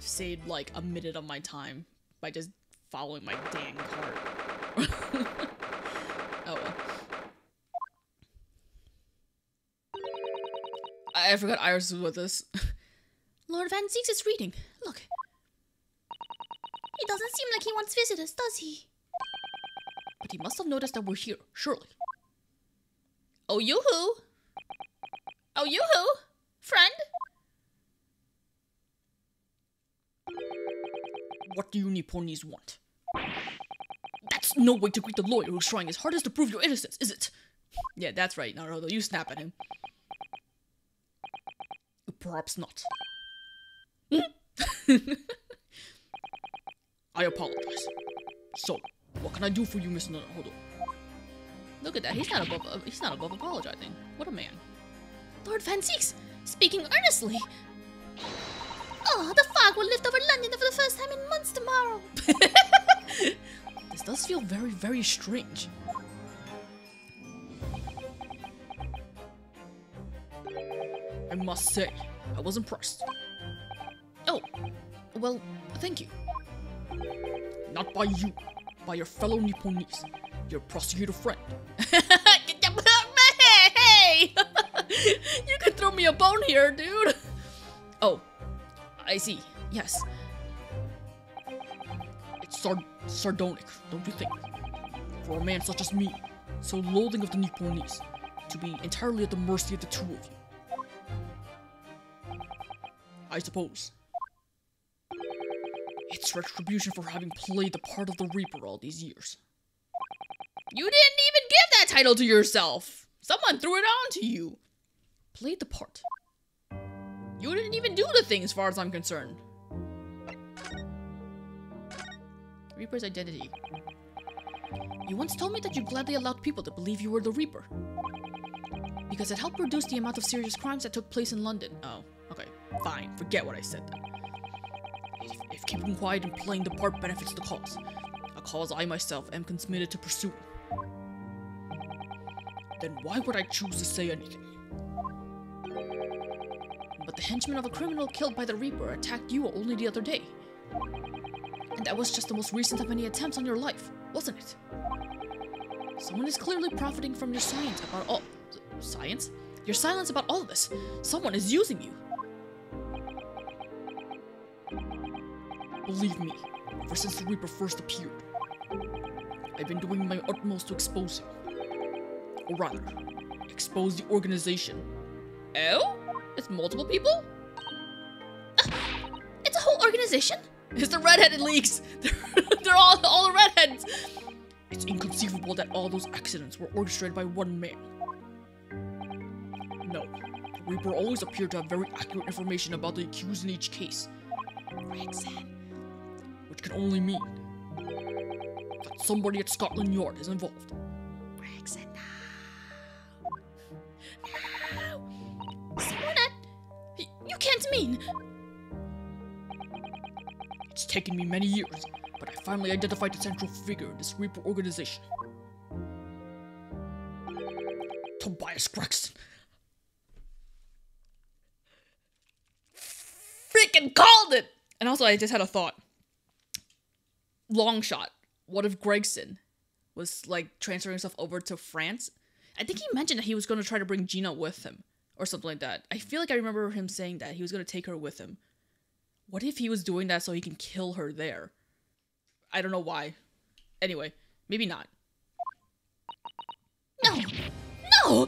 saved like a minute of my time by just following my dang cart. Oh well. I forgot Iris was with us. Lord Van Zieks is reading. Look. He doesn't seem like he wants visitors, does he? But he must have noticed that we're here, surely. Oh, yoo-hoo! Oh, yoo-hoo! Friend? What do you Nipponese want? That's no way to greet the lawyer who's trying his hardest to prove your innocence, is it? Yeah, that's right, Naruhodo. You snap at him. Perhaps not. I apologize. So, what can I do for you, Mr. Naruhodo? Look at that. He's not above apologizing. What a man. Lord Van Zieks, speaking earnestly. Oh, the fog will lift over London for the first time in months tomorrow. This does feel very, very strange. I must say, I was impressed. Oh, well, thank you. Not by you, by your fellow Nipponese, your prosecutor friend. Hey! You can throw me a bone here, dude. Oh, I see. Yes. It's sardonic, don't you think? For a man such as me, so loathing of the Nipponese, to be entirely at the mercy of the two of you. I suppose. It's retribution for having played the part of the Reaper all these years. You didn't even give that title to yourself! Someone threw it on to you! Played the part. You didn't even do the thing as far as I'm concerned. Reaper's identity. You once told me that you gladly allowed people to believe you were the Reaper. Because it helped reduce the amount of serious crimes that took place in London. Oh, okay. Fine. Forget what I said then. If keeping quiet and playing the part benefits the cause, a cause I myself am committed to pursue, then why would I choose to say anything? But the henchman of a criminal killed by the Reaper attacked you only the other day. And that was just the most recent of many attempts on your life, wasn't it? Someone is clearly profiting from your science about all... Science? Your silence about all of this. Someone is using you. Believe me, ever since the Reaper first appeared, I've been doing my utmost to expose him. Or rather, expose the organization. Oh? It's multiple people? It's a whole organization? It's the redheaded leaks! They're all the redheads! It's inconceivable that all those accidents were orchestrated by one man. No, the Reaper always appeared to have very accurate information about the accused in each case. Which can only mean that somebody at Scotland Yard is involved. Someone at... You can't mean... It's taken me many years, but I finally identified the central figure in this Reaper organization. Tobias Gregson. Freaking called it! And also, I just had a thought. Long shot. What if Gregson was, like, transferring himself over to France? I think he mentioned that he was going to try to bring Gina with him. Or something like that. I feel like I remember him saying that. He was going to take her with him. What if he was doing that so he can kill her there? I don't know why. Anyway, maybe not. No! No!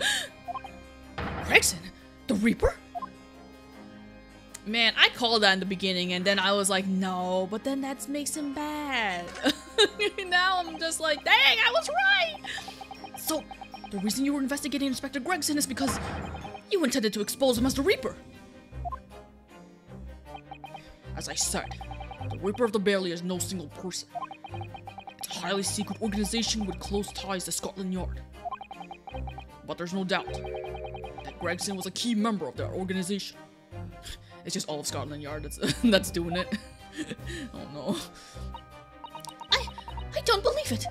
Gregson? The Reaper? Man, I called that in the beginning, and then I was like, no, but then that makes him bad. Now I'm just like, dang, I was right! So, the reason you were investigating Inspector Gregson is because you intended to expose him as the Reaper. As I said, the Reaper of the Bailey is no single person. It's a highly secret organization with close ties to Scotland Yard. But there's no doubt that Gregson was a key member of their organization. It's just all of Scotland Yard that's doing it. Oh no. I don't believe it.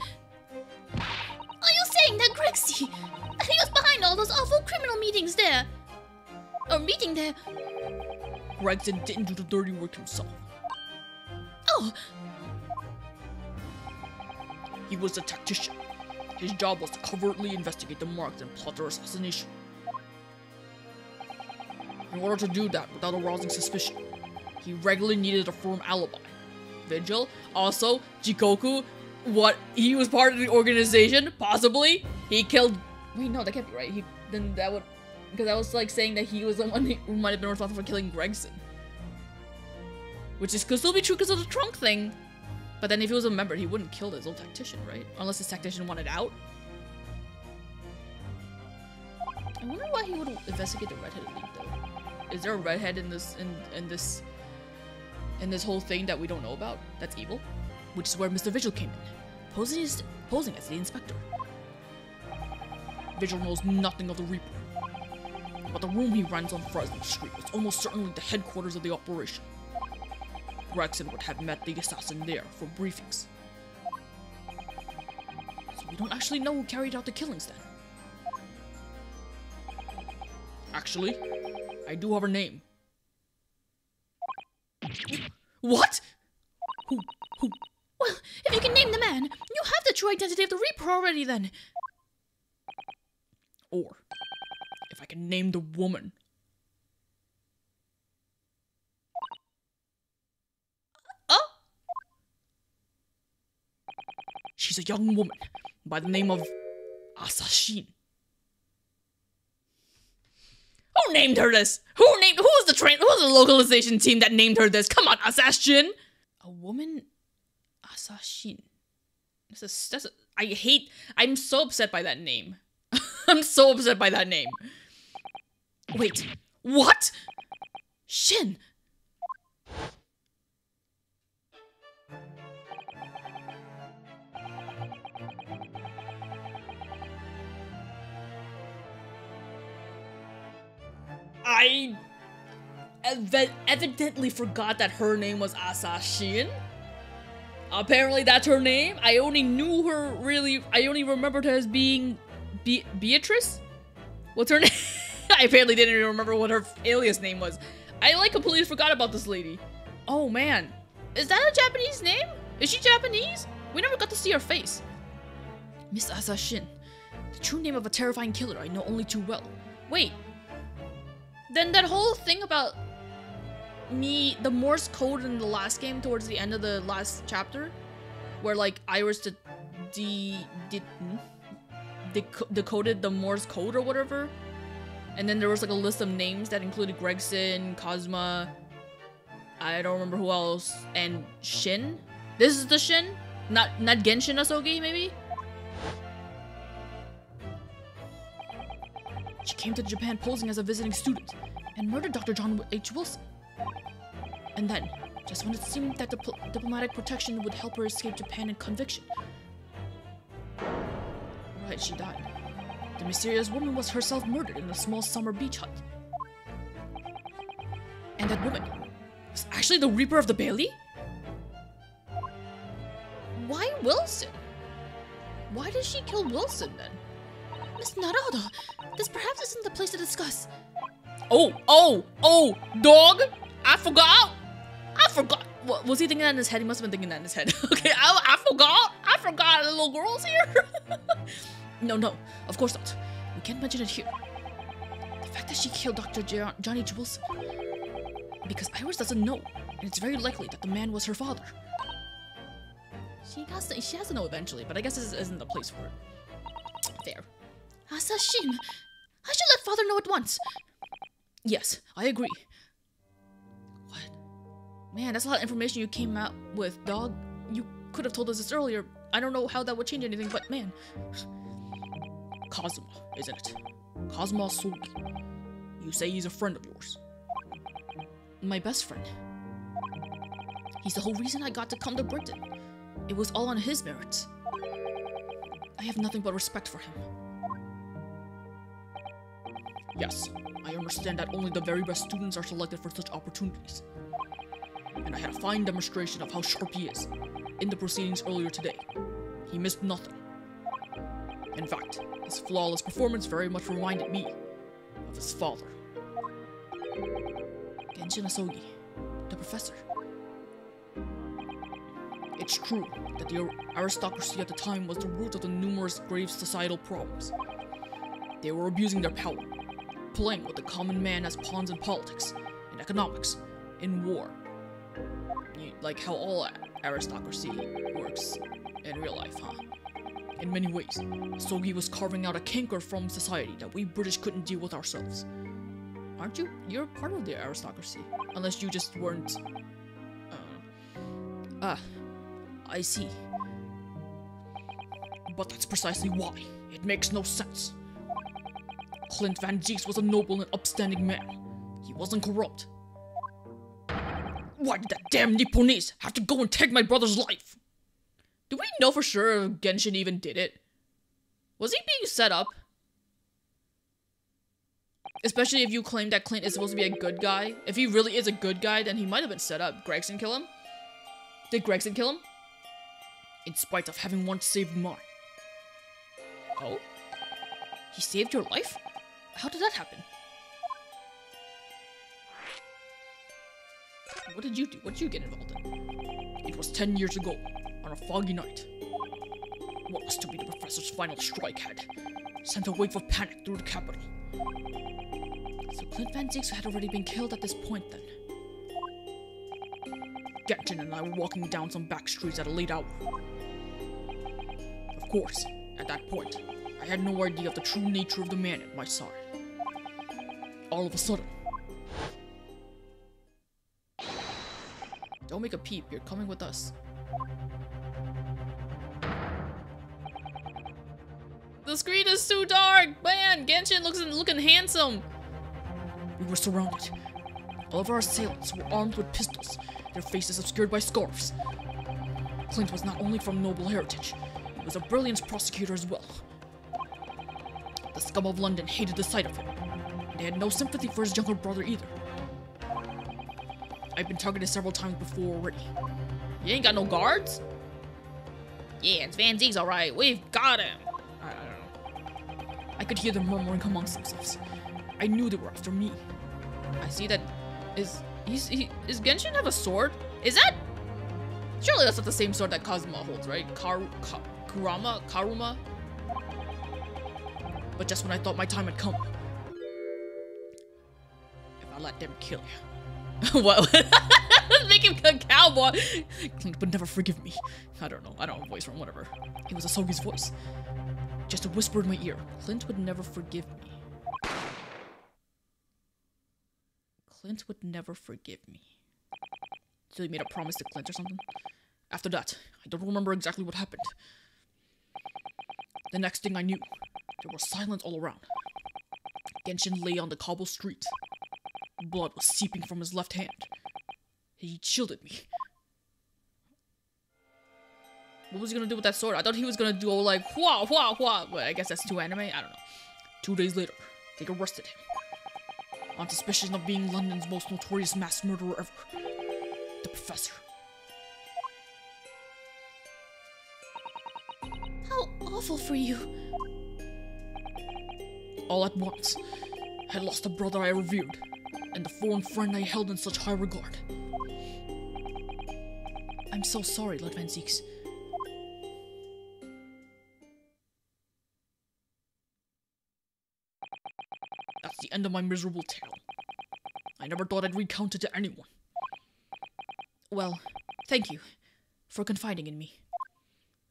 Are you saying that Gregsy, he was behind all those awful criminal meetings there? Gregson didn't do the dirty work himself. know? He was a tactician. His job was to covertly investigate the marks and plot their assassination. In order to do that without arousing suspicion, he regularly needed a firm alibi. Vigil, also, Jikoku, what? He was part of the organization? Possibly? He killed... Wait, no, that can't be right. Then that would... Because I was like saying that he was the one who might have been responsible for killing Gregson. Which could still be true because of the trunk thing. But then if he was a member, he wouldn't kill his old tactician, right? Unless his tactician wanted out. I wonder why he would investigate the redheaded league, though. Is there a redhead in this whole thing that we don't know about? That's evil? Which is where Mr. Vigil came in, posing as the inspector. Vigil knows nothing of the Reaper, but the room he runs on Fresno Street was almost certainly the headquarters of the operation. Gregson would have met the assassin there for briefings. So we don't actually know who carried out the killings then. Actually, I do have her name. What? Who? Well, if you can name the man, you have the true identity of the Reaper already then. Or, if I can name the woman. Oh? She's a young woman by the name of Assassin. Who named her this? Who was the localization team that named her this? Come on, Assassin! A woman? Assassin. I'm so upset by that name. I'm so upset by that name. Wait, what? Shin! I evidently forgot that her name was Assassin. Apparently that's her name. I only knew her really, I only remembered her as being Beatrice? What's her name? I apparently didn't even remember what her alias name was. I completely forgot about this lady. Oh man. Is that a Japanese name? Is she Japanese? We never got to see her face. Miss Assassin. The true name of a terrifying killer I know only too well. Wait. Then that whole thing about the Morse code in the last game towards the end of the last chapter, where Iris decoded the Morse code or whatever, and then there was a list of names that included Gregson, Cosma, I don't remember who else, and Shin. This is the Shin, not Genshin Asogi maybe. She came to Japan posing as a visiting student and murdered Dr. John H. Wilson. And then, just when it seemed that the diplomatic protection would help her escape Japan and conviction, right, she died. The mysterious woman was herself murdered in a small summer beach hut. And that woman was actually the Reaper of the Bailey? Why Wilson? Why did she kill Wilson then? Miss Naruhodo, this perhaps isn't the place to discuss. Oh, dog! I forgot! What was he thinking that in his head? He must have been thinking that in his head. Okay, I forgot the little girl's here. No, of course not. We can't mention it here. The fact that she killed Dr. Johnny H. Wilson. Because Iris doesn't know, and it's very likely that the man was her father. She has to know eventually, but I guess this isn't the place for it. Fair. Assassin, I should let father know at once. Yes, I agree. What? Man, that's a lot of information you came out with, dog. You could have told us this earlier. I don't know how that would change anything, but man. Cosmo, isn't it? Cosmo Sugi. You say he's a friend of yours. My best friend. He's the whole reason I got to come to Britain. It was all on his merits. I have nothing but respect for him. Yes, I understand that only the very best students are selected for such opportunities. And I had a fine demonstration of how sharp he is in the proceedings earlier today. He missed nothing. In fact, his flawless performance very much reminded me of his father. Genshin Asogi, the professor. It's true that the aristocracy at the time was the root of the numerous grave societal problems. They were abusing their power, playing with the common man as pawns in politics, in economics, in war. Like how all aristocracy works in real life, huh? In many ways, Sogi was carving out a canker from society that we British couldn't deal with ourselves. Aren't you? You're part of the aristocracy. Unless you just weren't... I see. But that's precisely why. It makes no sense. Clint Van Zieks was a noble and upstanding man. He wasn't corrupt. Why did that damn Nipponese have to go and take my brother's life? Do we know for sure if Genshin even did it? Was he being set up? Especially if you claim that Clint is supposed to be a good guy. If he really is a good guy, then he might have been set up. Gregson kill him? Did Gregson kill him? In spite of having once saved mine. Oh? He saved your life? How did that happen? What did you do? What did you get involved in? It was 10 years ago, on a foggy night. What was to be the professor's final strike had sent a wave of panic through the capital. So Clint Van Zieks had already been killed at this point then. Genshin and I were walking down some back streets at a late hour. Of course, at that point, I had no idea of the true nature of the man at my side. All of a sudden... Don't make a peep, you're coming with us. The screen is too dark! Man, Genshin looking handsome! We were surrounded. All of our assailants were armed with pistols, their faces obscured by scarves. Clint was not only from noble heritage, he was a brilliant prosecutor as well. The scum of London hated the sight of him, and they had no sympathy for his younger brother either. I've been targeted several times before already. You ain't got no guards? Yeah, it's Van Zieks, alright. We've got him. I don't know. I could hear them murmuring amongst themselves. I knew they were after me. I see that... Is Genshin have a sword? Is that... Surely that's not the same sword that Kazuma holds, right? Karuma? But just when I thought my time had come. If I let them kill you. What? Make him a cowboy! Clint would never forgive me. I don't know. I don't have a voice from whatever. It was Asogi's voice. Just a whisper in my ear. Clint would never forgive me. Clint would never forgive me. So he made a promise to Clint or something? After that, I don't remember exactly what happened. The next thing I knew, there was silence all around. Genshin lay on the cobble street. Blood was seeping from his left hand. He shielded me. What was he gonna do with that sword? I thought he was gonna do all like, wah, wah, wah. Well, I guess that's too anime? I don't know. 2 days later, they arrested him. On suspicion of being London's most notorious mass murderer ever. The Professor. How awful for you. All at once, I had lost a brother I revered, and the foreign friend I held in such high regard. I'm so sorry, Lord Van Zieks. That's the end of my miserable tale. I never thought I'd recount it to anyone. Well, thank you for confiding in me.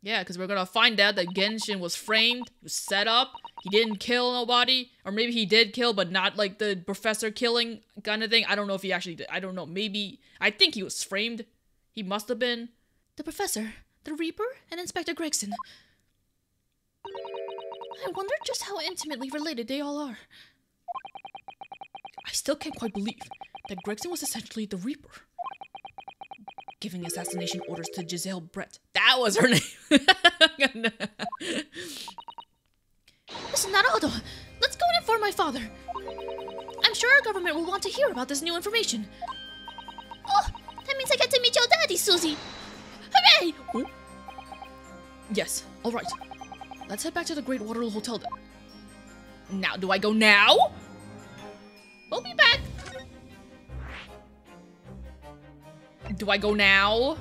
Yeah, because we're gonna find out that Genshin was framed, he was set up, he didn't kill nobody, or maybe he did kill, but not like the professor killing kind of thing. I don't know if he actually did. I don't know. Maybe. I think he was framed. He must have been. The Professor, the Reaper, and Inspector Gregson. I wonder just how intimately related they all are. I still can't quite believe that Gregson was essentially the Reaper. Giving assassination orders to Giselle Brett. That was her name. Listen, Naruhodo, let's go and inform my father. I'm sure our government will want to hear about this new information. Oh, that means I get to meet your daddy, Susie. Hooray! Oh. Yes, alright. Let's head back to the Great Waterloo Hotel then. Now, do I go now? We'll be back. Do I go now?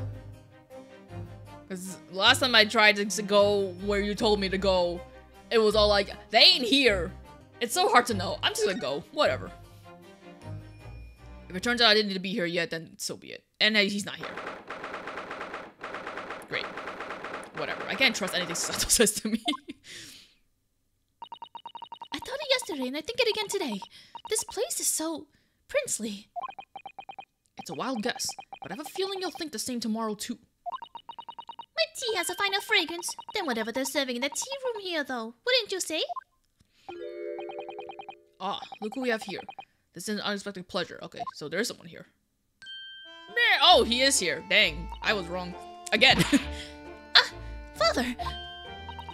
Because last time I tried to go where you told me to go, it was all like, they ain't here. It's so hard to know. I'm just gonna go. Whatever. If it turns out I didn't need to be here yet, then so be it. And he's not here. Great. Whatever. I can't trust anything Susato says to me. I thought it yesterday and I think it again today. This place is so princely. It's a wild guess, but I have a feeling you'll think the same tomorrow too. My tea has a finer fragrance than whatever they're serving in the tea room here, though. Wouldn't you say? Ah, look who we have here. This is an unexpected pleasure. Okay, so there's someone here. Oh, he is here. Dang, I was wrong. Again. Father!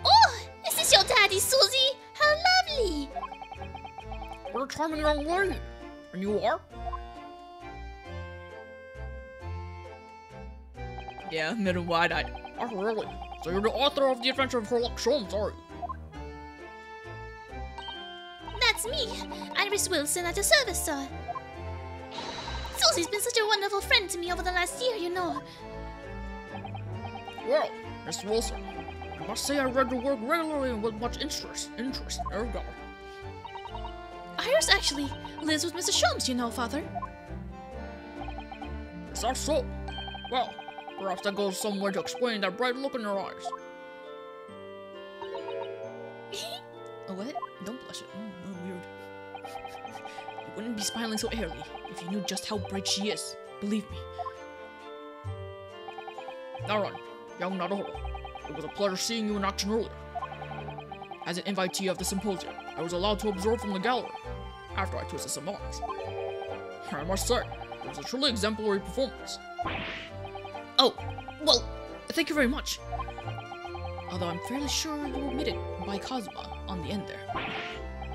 Oh, is this your daddy, Susie? How lovely! What a charming young lady. And you are? Yeah, middle wide-eyed. Oh, really? So you're the author of The Adventure of Herlock Sholmes, are you? That's me, Iris Wilson at your service, sir. Susie's been such a wonderful friend to me over the last year, you know. Well, Miss Wilson, I must say I read your work regularly and with much interest. There we go. Iris actually lives with Mr. Sholmes, you know, Father. Is that so? Well, perhaps that goes some way to explain that bright look in your eyes. Oh, what? Don't blush it. Weird. You wouldn't be smiling so airily if you knew just how bright she is. Believe me. Now run, young Naruhodo. It was a pleasure seeing you in action earlier. As an invitee of the symposium, I was allowed to observe from the gallery after I twisted some arms. I must say, it was a truly exemplary performance. Oh, well, thank you very much. Although I'm fairly sure you were omitted by Kazuma on the end there.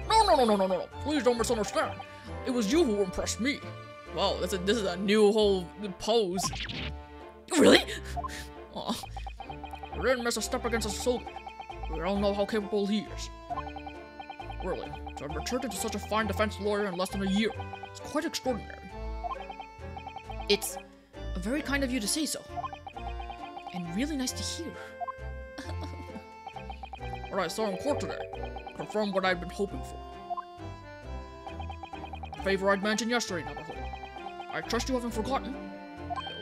No. Please don't misunderstand. It was you who impressed me. Wow, this is a new whole pose. Really? Aw. You didn't miss a step against a soldier. We all know how capable he is. Really, to have returned into such a fine defense lawyer in less than a year is quite extraordinary. It's very kind of you to say so. And really nice to hear. What I saw in court today confirmed what I'd been hoping for. The favor I'd mentioned yesterday, Naruhodo. I trust you haven't forgotten.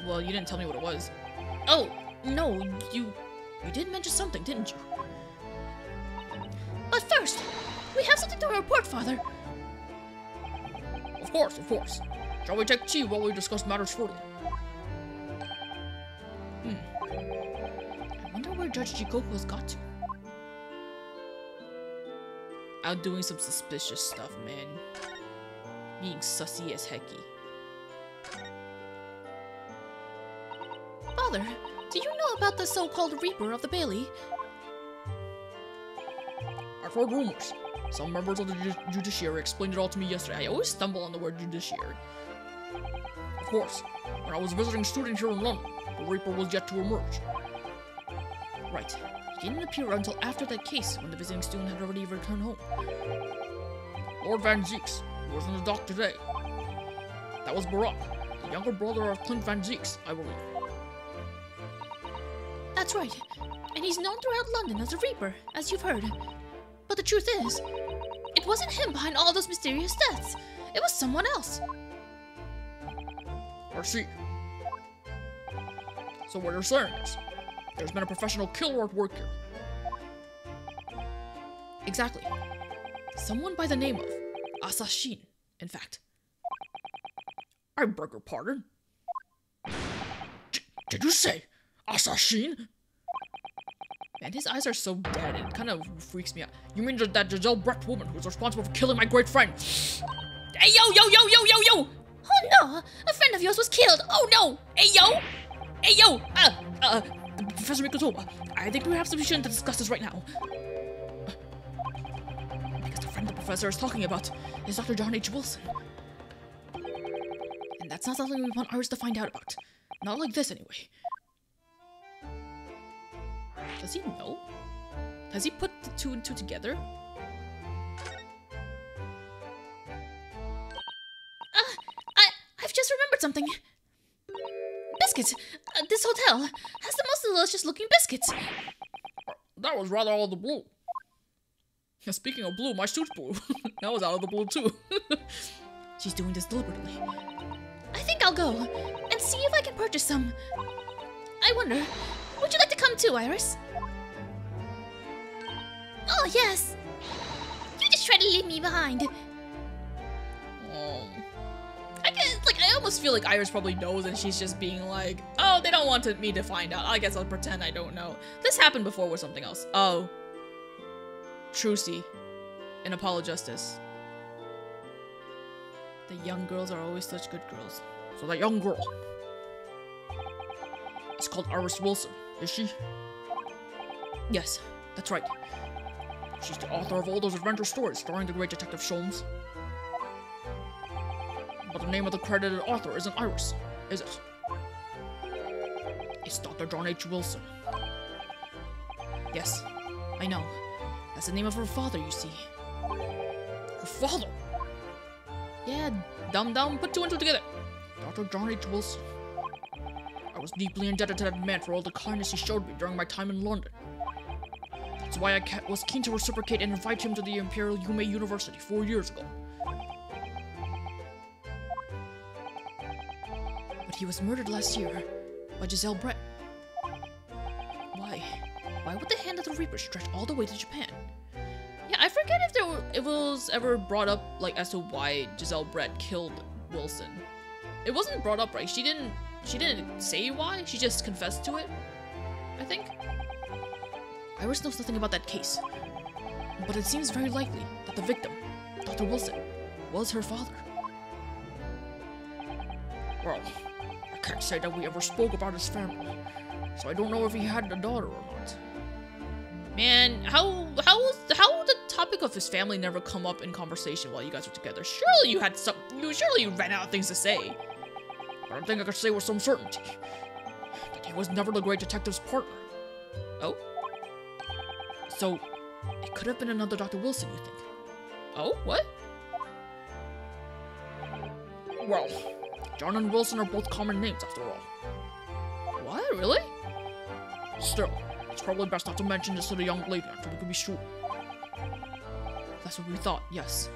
Well, you didn't tell me what it was. Oh, no, you did mention something, didn't you? But first, we have something to report, Father. Of course. Shall we take tea while we discuss matters further? I wonder where Judge Jikoku has got to. Out doing some suspicious stuff, man. Being sussy as hecky. Father, do you know about the so-called Reaper of the Bailey? I've heard rumors. Some members of the judiciary explained it all to me yesterday. I always stumble on the word judiciary. Of course, when I was a visiting student here in London, the Reaper was yet to emerge. Right. He didn't appear until after that case, when the visiting student had already returned home. Lord Van Zeeks, who was in the dock today. That was Barak, the younger brother of Clint Van Zeeks, I believe. That's right. And he's known throughout London as the Reaper, as you've heard. But the truth is, it wasn't him behind all those mysterious deaths. It was someone else. I see. So what you're saying is, there's been a professional killer at work here. Exactly. Someone by the name of Assassin, in fact. I beg your pardon? Did you say Assassin? Man, his eyes are so dead, it kind of freaks me out. You mean that Giselle Brecht woman who's responsible for killing my great friend? Hey, yo! Oh no! A friend of yours was killed! Oh no! Hey yo! Professor Mikotoba, I think perhaps we shouldn't discuss this right now. Because the friend the professor is talking about is Dr. John H. Wilson. And that's not something we want Iris to find out about. Not like this, anyway. Does he know? Has he put the two and two together? I've just remembered something. This biscuits. This hotel has the most delicious looking biscuits. That was rather out of the blue. Speaking of blue, my suit's blue. That was out of the blue too. She's doing this deliberately. I think I'll go and see if I can purchase some. I wonder, would you like to come too, Iris? Oh, yes. You just try to leave me behind. I almost feel like Iris probably knows and she's just being like, oh, they don't want me to find out. I guess I'll pretend I don't know. This happened before with something else. Oh. Trucy in Apollo Justice. The young girls are always such good girls. So that young girl is called Iris Wilson, is she? Yes, that's right. She's the author of all those adventure stories starring the great Detective Sholmes. But the name of the credited author isn't Iris, is it? It's Dr. John H. Wilson. Yes, I know. That's the name of her father, you see. Her father? Yeah, dumb, put two and two together. Dr. John H. Wilson. I was deeply indebted to that man for all the kindness he showed me during my time in London. That's why I was keen to reciprocate and invite him to the Imperial Yume University 4 years ago. But he was murdered last year by Giselle Brett. Why? Why would the Hand of the Reaper stretch all the way to Japan? Yeah, I forget if it was ever brought up, like, as to why Giselle Brett killed Wilson. It wasn't brought up, right? She didn't say why. She just confessed to it, I think. Iris knows nothing about that case, but it seems very likely that the victim, Dr. Wilson, was her father. Well, I can't say that we ever spoke about his family, so I don't know if he had a daughter or not. Man, how the topic of his family never come up in conversation while you guys were together? Surely you ran out of things to say. But I think I could say with some certainty that he was never the great detective's partner. Oh? So, it could have been another Dr. Wilson, you think? Oh, what? Well, John and Wilson are both common names after all. What, really? Still, it's probably best not to mention this to the young lady until we can be sure. That's what we thought, yes.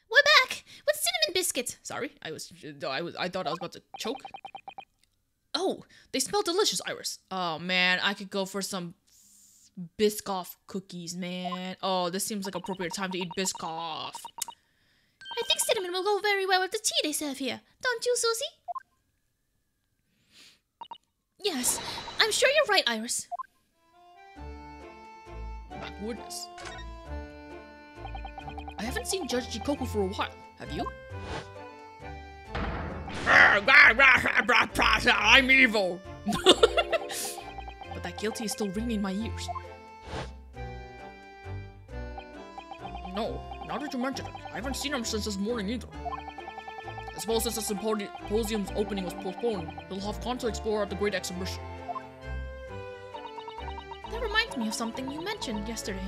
We're back with cinnamon biscuits. Sorry, I thought I was about to choke. Oh, they smell delicious, Iris. Oh man, I could go for some Biscoff cookies, man. Oh, this seems like appropriate time to eat Biscoff. I think cinnamon will go very well with the tea they serve here. Don't you, Susie? Yes, I'm sure you're right, Iris. My goodness. I haven't seen Judge Jikoku for a while. Have you? I'm evil. But that guilty is still ringing in my ears. No, now that you mention it, I haven't seen him since this morning either. I suppose since the symposium's opening was postponed, he'll have fun to explore at the Great Exhibition. That reminds me of something you mentioned yesterday.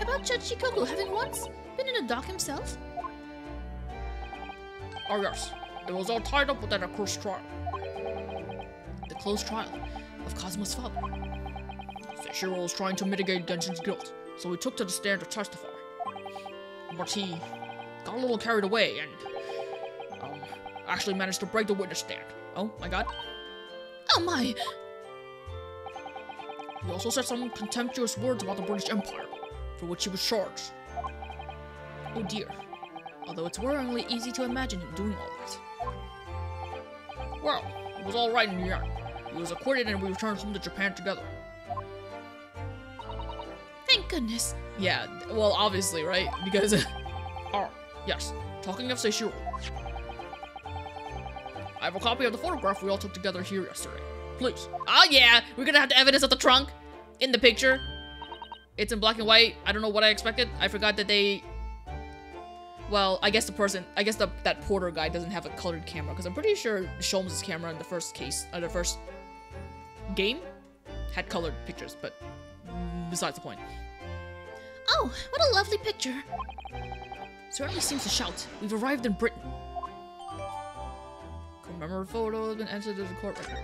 About Judge Jikoku having once been in a dock himself? Oh yes, it was all tied up with that accursed trial. The closed trial of Cosmo's father. Seishiro was trying to mitigate Genshin's guilt, so he took to the stand to testify. But he got a little carried away and actually managed to break the witness stand. Oh my god. Oh my! He also said some contemptuous words about the British Empire, for which he was charged. Oh dear. Although it's worryingly easy to imagine him doing all that. Well, it was all right in the end. He was acquitted and we returned home to Japan together. Thank goodness. Yeah, well, obviously, right? Because... oh, yes. Talking of Seishiro. I have a copy of the photograph we all took together here yesterday. Please. Oh yeah, we're gonna have the evidence of the trunk in the picture. It's in black and white. I don't know what I expected. I forgot that they... Well, I guess that porter guy doesn't have a colored camera, because I'm pretty sure Sholmes' camera in the first case, the first game, had colored pictures, but besides the point. Oh, what a lovely picture. Certainly seems to shout, we've arrived in Britain. Remember photo has been entered as a court record.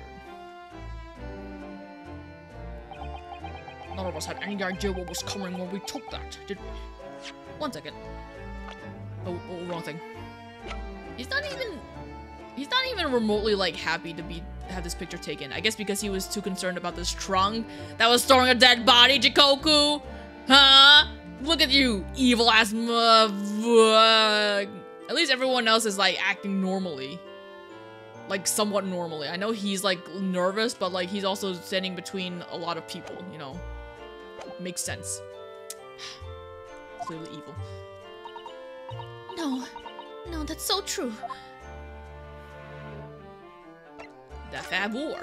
None of us had any idea what was coming when we took that, did we? 1 second. Oh, wrong thing. He's not even remotely like happy to have this picture taken. I guess because he was too concerned about this trunk that was throwing a dead body, Jikoku. Huh? Look at you, evil ass motherfucker. At least everyone else is like acting normally. Like somewhat normally. I know he's like nervous, but like he's also standing between a lot of people, you know. Makes sense. Clearly evil. No, that's so true. The Fab War.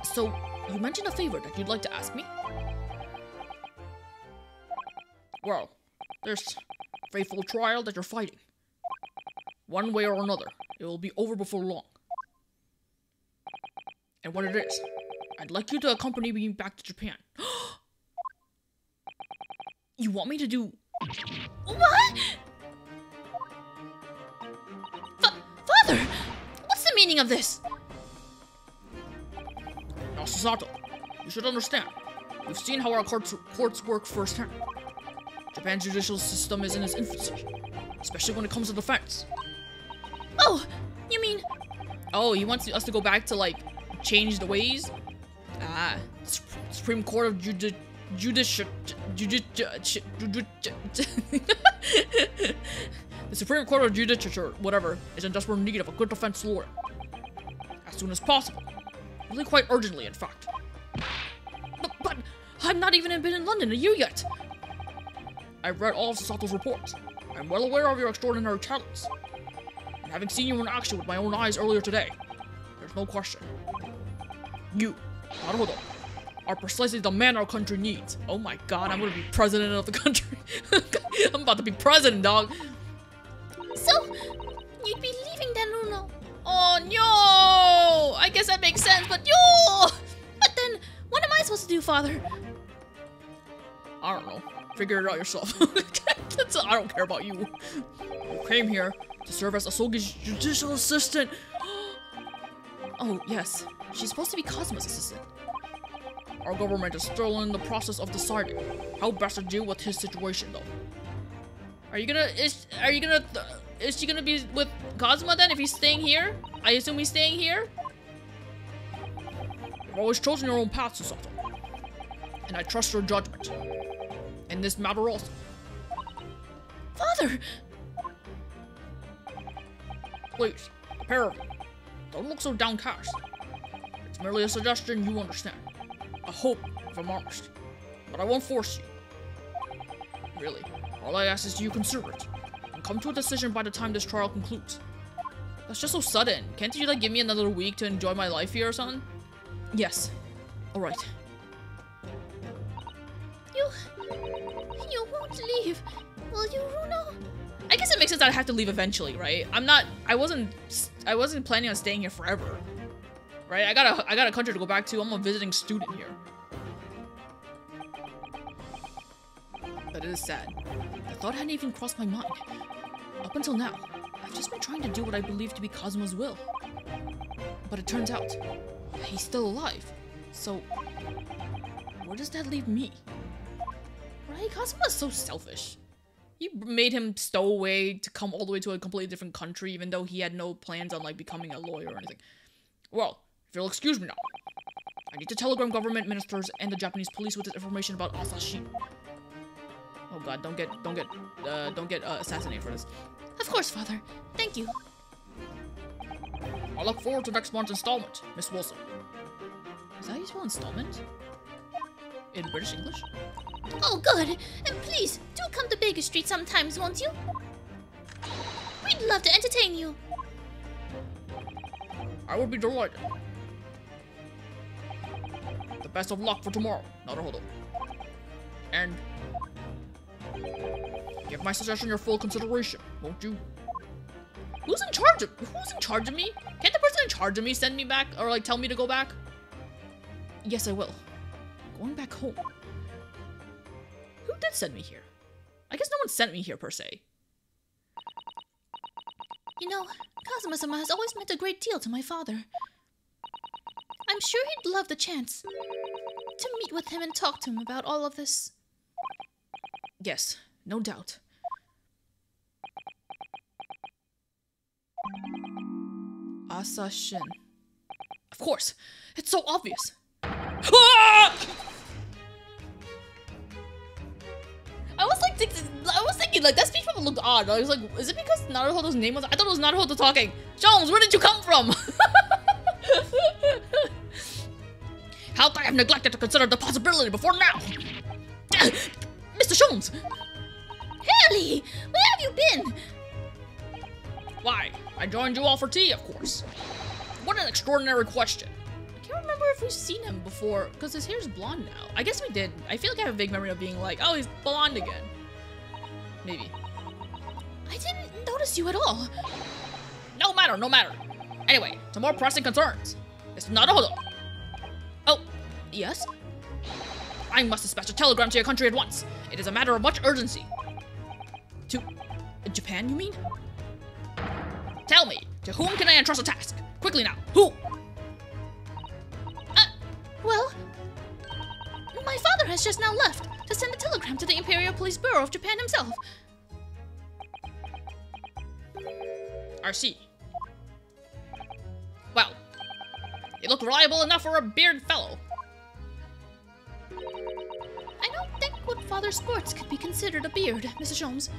So, you mentioned a favor that you'd like to ask me? Well, there's a faithful trial that you're fighting. One way or another, it will be over before long. And what it is, I'd like you to accompany me back to Japan. You want me to do... What? Father! What's the meaning of this? Now, Susato, you should understand. We've seen how our courts work firsthand. Japan's judicial system is in its infancy, especially when it comes to defense. Oh, you mean... Oh, he wants us to go back to, like, change the ways? Ah, Supreme Court of Judicial... The Supreme Court of Judicial, whatever, is in desperate need of a good defense lawyer. As soon as possible. Really quite urgently, in fact. But I'm not even been in London a year yet. I've read all of Susato's reports. I'm well aware of your extraordinary talents. And having seen you in action with my own eyes earlier today, there's no question. You, Naruhodo, are precisely the man our country needs. Oh my god, I'm gonna be president of the country. I'm about to be president, dog. So, you'd be leaving then, Runo? Oh no! I guess that makes sense, but But then, what am I supposed to do, Father? I don't know. Figure it out yourself. I don't care about you. You came here to serve as Asogi's judicial assistant. Oh, yes. She's supposed to be Kazuma's assistant. Our government is still in the process of deciding how best to deal with his situation, though. Is she gonna be with Kazuma then if he's staying here? I assume he's staying here? You've always chosen your own path, Susato. And I trust your judgment. In this matter also. Father! Please, the pair of you, don't look so downcast. It's merely a suggestion you understand. A hope, if I'm honest. But I won't force you. Really, all I ask is you consider it, and come to a decision by the time this trial concludes. That's just so sudden. Can't you, like, give me another week to enjoy my life here or something? Yes. Alright. You won't leave, will you, Runo? I guess it makes sense that I have to leave eventually, right? I wasn't planning on staying here forever. Right? I got a country to go back to. I'm a visiting student here. But it is sad. The thought hadn't even crossed my mind. Up until now, I've just been trying to do what I believe to be Kazuma's will. But it turns out, he's still alive. So, where does that leave me? Right? Kazuma's so selfish. You made him stow away to come all the way to a completely different country, even though he had no plans on, like, becoming a lawyer or anything. Well, if you'll excuse me now, I need to telegram government ministers and the Japanese police with this information about Asashi. Oh god, don't get assassinated for this. Of course, Father. Thank you. I look forward to next month's installment, Miss Wilson. Is that how you spell installment? In British English? Oh, good. And please, do come to Baker Street sometimes, won't you? We'd love to entertain you. I would be delighted. The best of luck for tomorrow, Naruhodo. And give my suggestion your full consideration, won't you? Who's in charge of me? Can't the person in charge of me send me back or like tell me to go back? Yes, I will. Going back home. Who did send me here? I guess no one sent me here per se. You know, Kazuma-sama has always meant a great deal to my father. I'm sure he'd love the chance to meet with him and talk to him about all of this. Yes, no doubt. Asashin. Of course, it's so obvious. Ah! I was thinking, like, that speech probably looked odd. I was like, is it because Naruhodo's name was? I thought it was Naruhodo talking. Sholmes, where did you come from? How could I have neglected to consider the possibility before now? Mr. Sholmes! Harry, where have you been? Why, I joined you all for tea, of course. What an extraordinary question. I can't remember if we've seen him before, because his hair's blonde now. I guess we did. I feel like I have a vague memory of being like, oh, he's blonde again. Maybe. I didn't notice you at all. No matter, no matter. Anyway, to more pressing concerns. Mr. Naruhodo. Oh, yes? I must dispatch a telegram to your country at once. It is a matter of much urgency. To Japan, you mean? Tell me, to whom can I entrust a task? Quickly now, who? Well, my father has just now left to send a telegram to the Imperial Police Bureau of Japan himself. I see. Well, you look reliable enough for a bearded fellow. I don't think what father sports could be considered a beard, Mrs. Sholmes.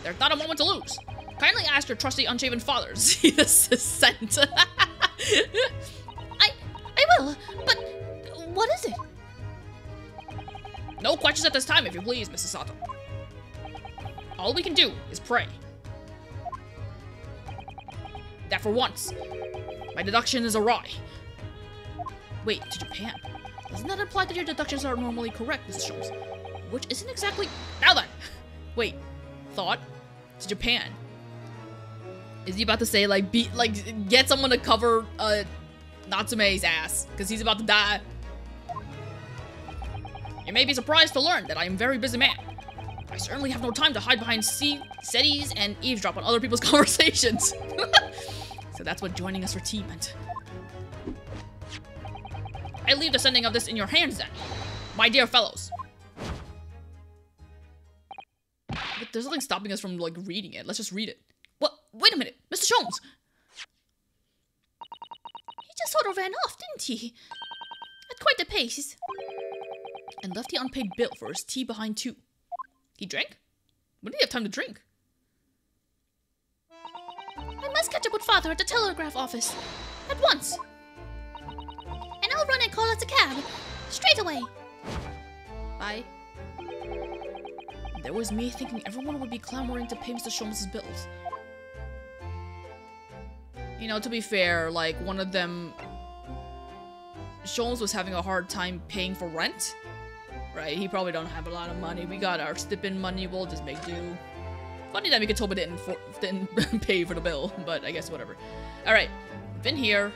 There's not a moment to lose. Kindly ask your trusty unshaven father to see this scent. I will, but what is it? No questions at this time, if you please, Mrs. Sato. All we can do is pray. That for once, my deduction is awry. Wait, to Japan? Doesn't that imply that your deductions are normally correct, Mrs. Sholmes? Which isn't exactly... Now then! Wait, thought? To Japan. Is he about to say, like, get someone to cover, Natsume's ass, because he's about to die? You may be surprised to learn that I am a very busy man. I certainly have no time to hide behind settings and eavesdrop on other people's conversations. So that's what joining us for tea meant. I leave the sending of this in your hands then, my dear fellows. But there's nothing stopping us from, like, reading it. Let's just read it. What? Wait a minute, Mr. Sholmes! He just sort of ran off, didn't he? At quite a pace. And left the unpaid bill for his tea behind too. He drank? When did he have time to drink? I must catch up with father at the telegraph office. At once. And I'll run and call us a cab. Straight away. Bye. There was me thinking everyone would be clamoring to pay Mr. Sholmes' bills. You know, to be fair, like, one of them... Sholmes was having a hard time paying for rent. Right, he probably don't have a lot of money. We got our stipend money, we'll just make do. Funny that Mikotoba didn't pay for the bill, but I guess whatever. Alright, been here.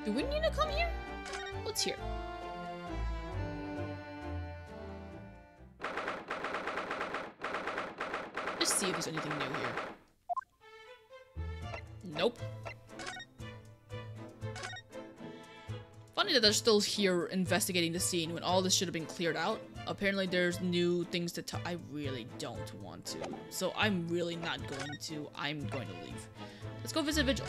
Do we need to come here? What's here? Let's see if there's anything new here. Nope. Funny that they're still here investigating the scene when all this should have been cleared out. Apparently there's new things to I really don't want to. So I'm really not going to. I'm going to leave. Let's go visit Vigil.